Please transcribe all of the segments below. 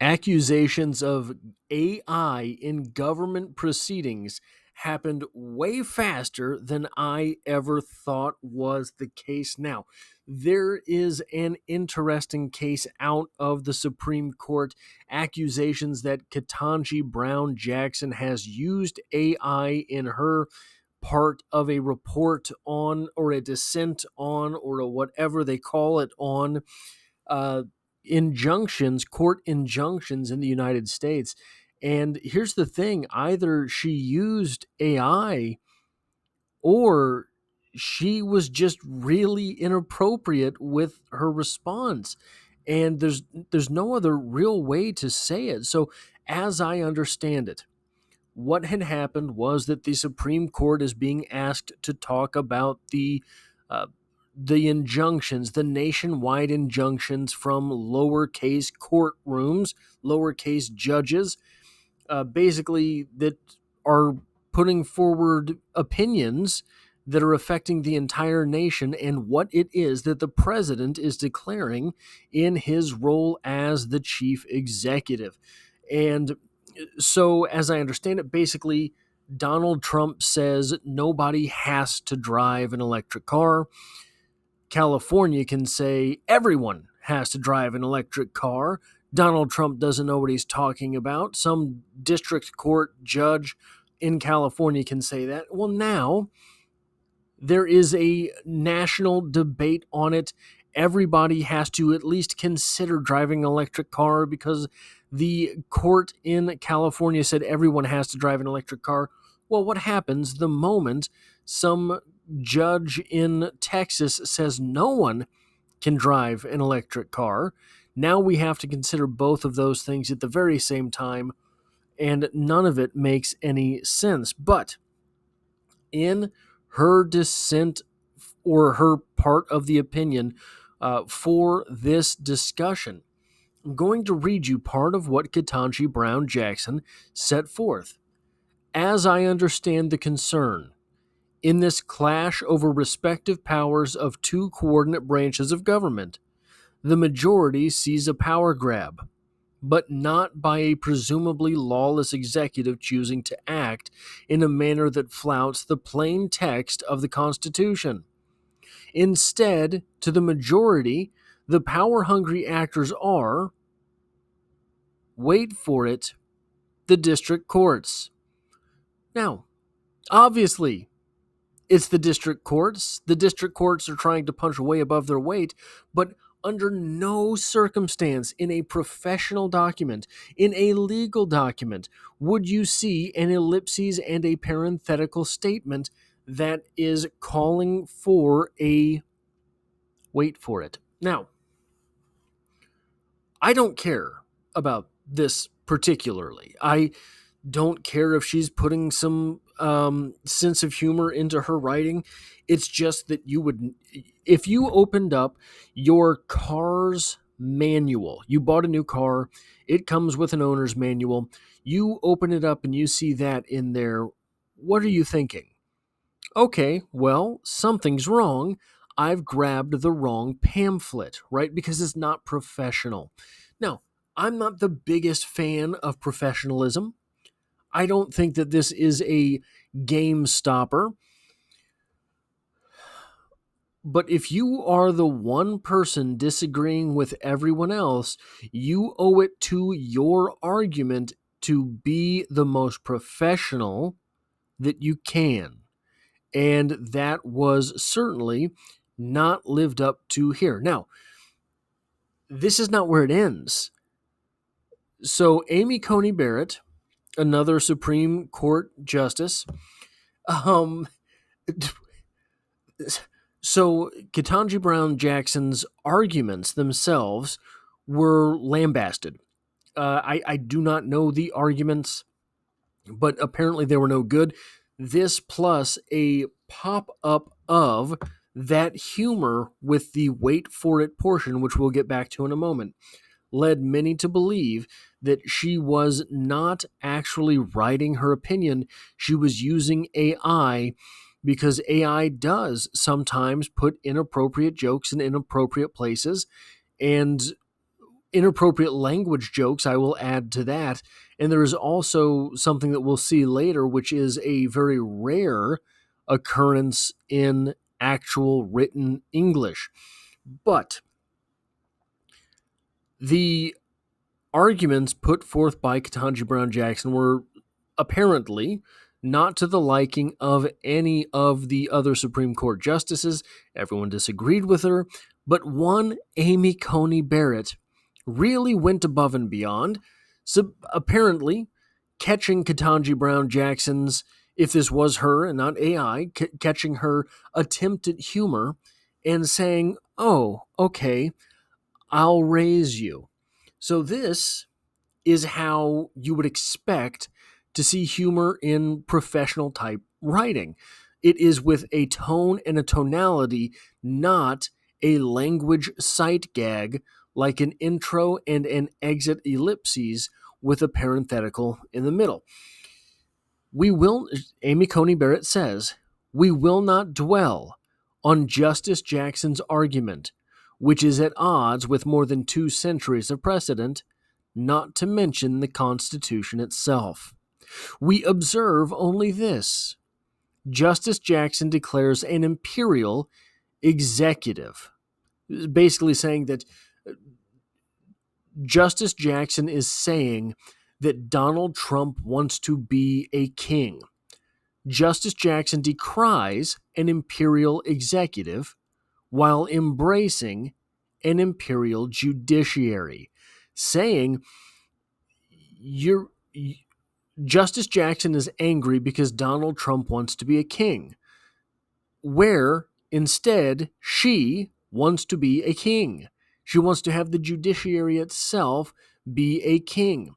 Accusations of AI in government proceedings happened way faster than I ever thought was the case. Now, there is an interesting case out of the Supreme Court, accusations that Ketanji Brown Jackson has used AI in her part of a report on, or a dissent on, or a whatever they call it on, uh, injunctions, court injunctions in the United States. And here's the thing, either she used AI or she was just really inappropriate with her response. And there's no other real way to say it. So as I understand it, what had happened was that the Supreme Court is being asked to talk about uh, the injunctions, the nationwide injunctions from lowercase courtrooms, lowercase judges, basically that are putting forward opinions that are affecting the entire nation and what it is that the president is declaring in his role as the chief executive. And so, as I understand it, basically, Donald Trump says nobody has to drive an electric car. California can say everyone has to drive an electric car. Donald Trump doesn't know what he's talking about. Some district court judge in California can say that. Well, now there is a national debate on it. Everybody has to at least consider driving an electric car because the court in California said everyone has to drive an electric car. Well, what happens the moment some judge in Texas says no one can drive an electric car? Now we have to consider both of those things at the very same time, and none of it makes any sense. But in her dissent, or her part of the opinion for this discussion, I'm going to read you part of what Ketanji Brown Jackson set forth. As I understand the concern, in this clash over respective powers of two coordinate branches of government, the majority sees a power grab, but not by a presumably lawless executive choosing to act in a manner that flouts the plain text of the Constitution. Instead, to the majority, the power-hungry actors are, wait for it, the district courts. Now, obviously, it's the district courts. The district courts are trying to punch way above their weight, but under no circumstance in a professional document, in a legal document, would you see an ellipses and a parenthetical statement that is calling for a wait for it. Now, I don't care about this particularly. I don't care if she's putting some sense of humor into her writing. It's just that if you opened up your car's manual, you bought a new car, it comes with an owner's manual, you open it up and you see that in there, what are you thinking? Okay, well, something's wrong. I've grabbed the wrong pamphlet, right? Because it's not professional. Now, I'm not the biggest fan of professionalism. I don't think that this is a game stopper. But if you are the one person disagreeing with everyone else, you owe it to your argument to be the most professional that you can. And that was certainly not lived up to here. Now, this is not where it ends. So, Amy Coney Barrett, another Supreme Court justice, um, so Ketanji Brown Jackson's arguments themselves were lambasted. I do not know the arguments, but apparently they were no good. This plus a pop-up of that humor with the wait for it portion, which we'll get back to in a moment, led many to believe that she was not actually writing her opinion. She was using AI, because AI does sometimes put inappropriate jokes in inappropriate places. And inappropriate language jokes, I will add to that. And there is also something that we'll see later, which is a very rare occurrence in actual written English. But the arguments put forth by Ketanji Brown Jackson were apparently not to the liking of any of the other Supreme Court justices. Everyone disagreed with her, but one Amy Coney Barrett really went above and beyond, apparently catching Ketanji Brown Jackson's, if this was her and not AI, catching her attempt at humor and saying, "Oh, okay, I'll raise you." So this is how you would expect to see humor in professional type writing. It is with a tone and a tonality, not a language sight gag like an intro and an exit ellipses with a parenthetical in the middle. Amy Coney Barrett says, "We will not dwell on Justice Jackson's argument, which is at odds with more than 2 centuries of precedent, not to mention the Constitution itself. We observe only this. Justice Jackson declares an imperial executive," basically saying that Justice Jackson is saying that Donald Trump wants to be a king. Justice Jackson decries an imperial executive while embracing an imperial judiciary, saying Justice Jackson is angry because Donald Trump wants to be a king, where instead she wants to be a king. She wants to have the judiciary itself be a king.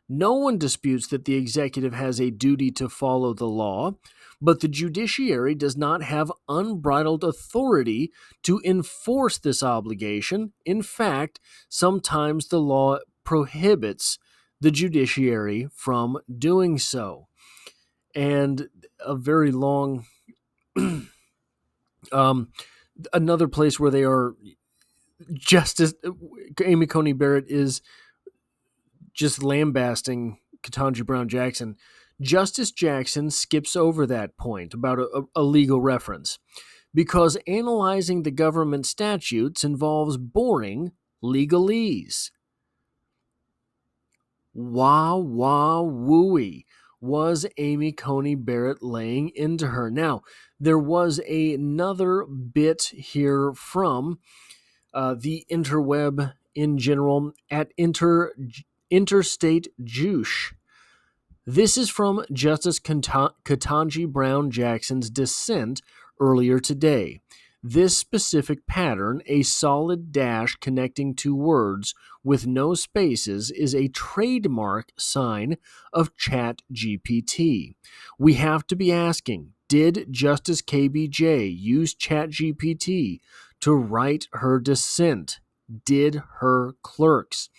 No one disputes that the executive has a duty to follow the law, but the judiciary does not have unbridled authority to enforce this obligation. In fact, sometimes the law prohibits the judiciary from doing so. And a very long, another place where they are Justice Amy Coney Barrett is just lambasting Ketanji Brown Jackson. Justice Jackson skips over that point about a legal reference because analyzing the government statutes involves boring legalese. Wooey was Amy Coney Barrett laying into her. Now, there was another bit here from the interweb in general at Interstate Juice. This is from Justice Ketanji Brown Jackson's dissent earlier today. This specific pattern, a solid dash connecting 2 words with no spaces, is a trademark sign of ChatGPT. We have to be asking, did Justice KBJ use ChatGPT to write her dissent? Did her clerks?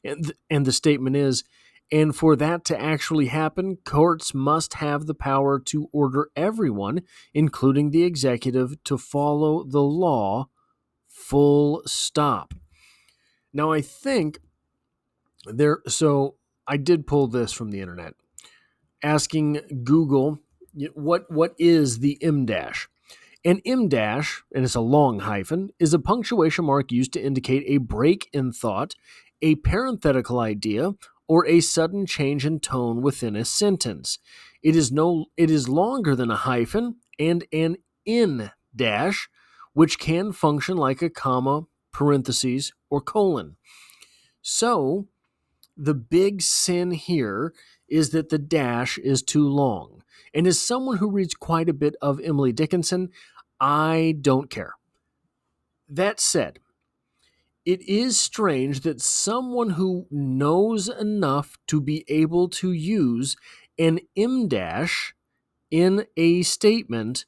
And the statement is, and for that to actually happen, courts must have the power to order everyone, including the executive, to follow the law, full stop. Now, I think so I did pull this from the internet, asking Google, what is the M dash? An M dash, and it's a long hyphen, is a punctuation mark used to indicate a break in thought, a parenthetical idea, or a sudden change in tone within a sentence. It is longer than a hyphen and an in dash, which can function like a comma, parentheses, or colon. So, the big sin here is that the dash is too long. And as someone who reads quite a bit of Emily Dickinson, I don't care. That said, it is strange that someone who knows enough to be able to use an M dash in a statement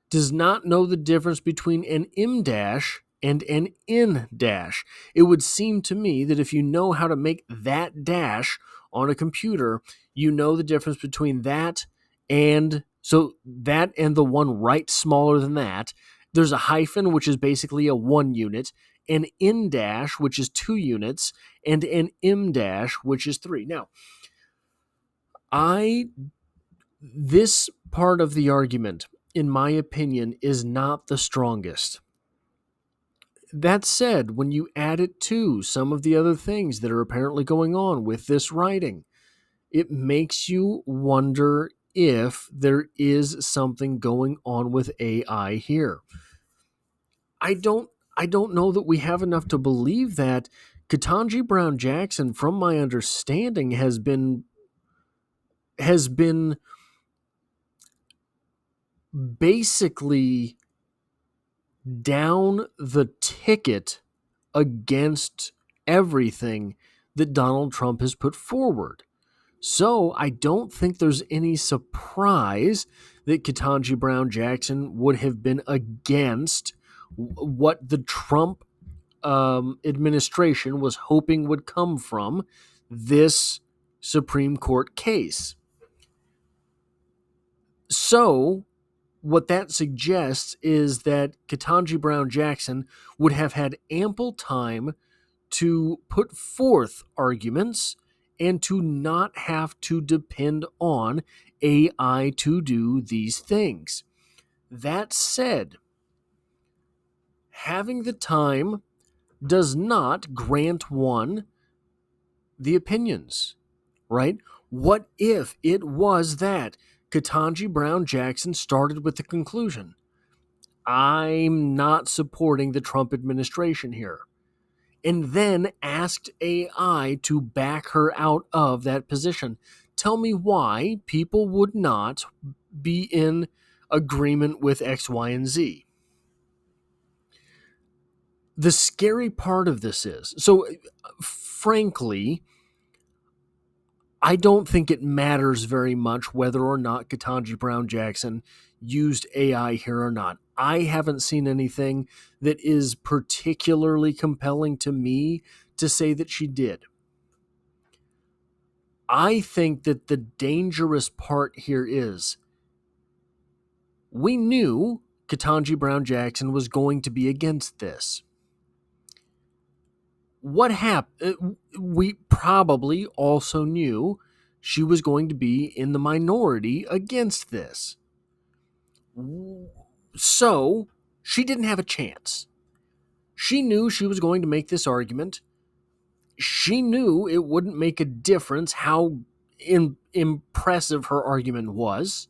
does not know the difference between an M dash and an N dash. It would seem to me that if you know how to make that dash on a computer, you know the difference between that and the one right smaller than that. There's a hyphen, which is basically a 1 unit, an N dash, which is 2 units, and an M dash, which is 3. Now, this part of the argument, in my opinion, is not the strongest. That said, when you add it to some of the other things that are apparently going on with this writing, it makes you wonder if there is something going on with AI here. I don't know that we have enough to believe that. Ketanji Brown Jackson, from my understanding, has been basically down the ticket against everything that Donald Trump has put forward. So I don't think there's any surprise that Ketanji Brown Jackson would have been against what the Trump administration was hoping would come from this Supreme Court case. So what that suggests is that Ketanji Brown Jackson would have had ample time to put forth arguments and to not have to depend on AI to do these things. That said, having the time does not grant one the opinions, right? What if it was that Ketanji Brown Jackson started with the conclusion, I'm not supporting the Trump administration here, and then asked AI to back her out of that position? Tell me why people would not be in agreement with X, Y, and Z. The scary part of this is, so frankly, I don't think it matters very much whether or not Ketanji Brown Jackson used AI here or not. I haven't seen anything that is particularly compelling to me to say that she did. I think that the dangerous part here is we knew Ketanji Brown Jackson was going to be against this. What happened? We probably also knew she was going to be in the minority against this. So she didn't have a chance. She knew she was going to make this argument. She knew it wouldn't make a difference how impressive her argument was.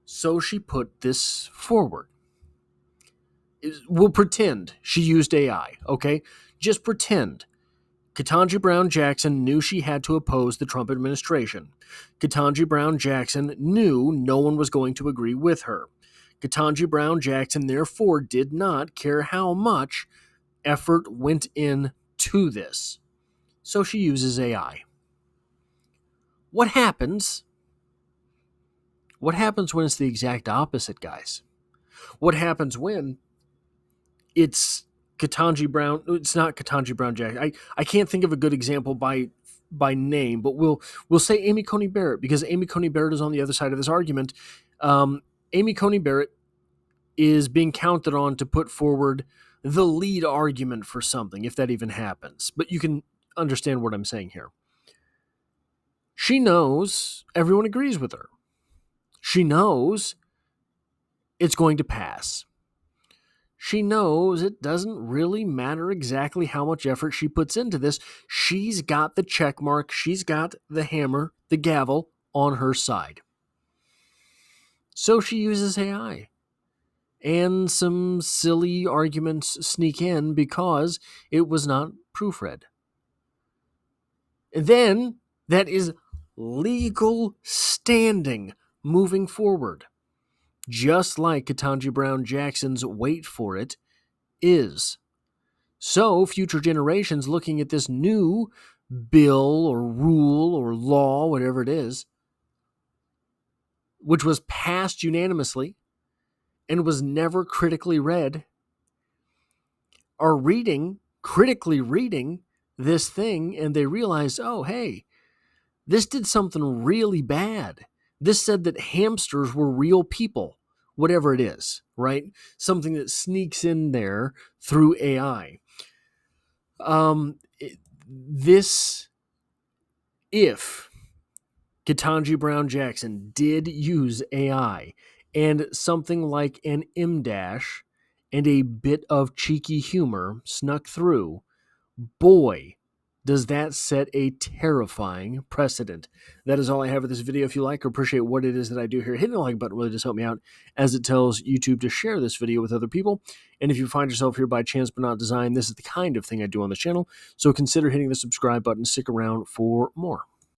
So she put this forward. We'll pretend she used AI, okay? Just pretend. Ketanji Brown Jackson knew she had to oppose the Trump administration. Ketanji Brown Jackson knew no one was going to agree with her. Ketanji Brown Jackson, therefore, did not care how much effort went into this. So she uses AI. What happens? What happens when it's the exact opposite, guys? What happens when it's Ketanji Brown? It's not Ketanji Brown Jackson. I can't think of a good example by name, but we'll say Amy Coney Barrett, because Amy Coney Barrett is on the other side of this argument. Amy Coney Barrett is being counted on to put forward the lead argument for something, if that even happens. But you can understand what I'm saying here. She knows everyone agrees with her. She knows it's going to pass. She knows it doesn't really matter exactly how much effort she puts into this. She's got the check mark. She's got the hammer, the gavel on her side. So she uses AI. And some silly arguments sneak in because it was not proofread. And then that is legal standing moving forward. Just like Ketanji Brown Jackson's wait for it is. So future generations looking at this new bill or rule or law, whatever it is, which was passed unanimously and was never critically read, are critically reading this thing, and they realize, oh, hey, this did something really bad. This said that hamsters were real people. whatever it is, right? Something that sneaks in there through AI. This, if Ketanji Brown Jackson did use AI and something like an M-dash and a bit of cheeky humor snuck through, boy, does that set a terrifying precedent. That is all I have for this video. If you like or appreciate what it is that I do here, hitting the like button really does help me out, as it tells YouTube to share this video with other people. And if you find yourself here by chance but not design, this is the kind of thing I do on the channel. So consider hitting the subscribe button. Stick around for more.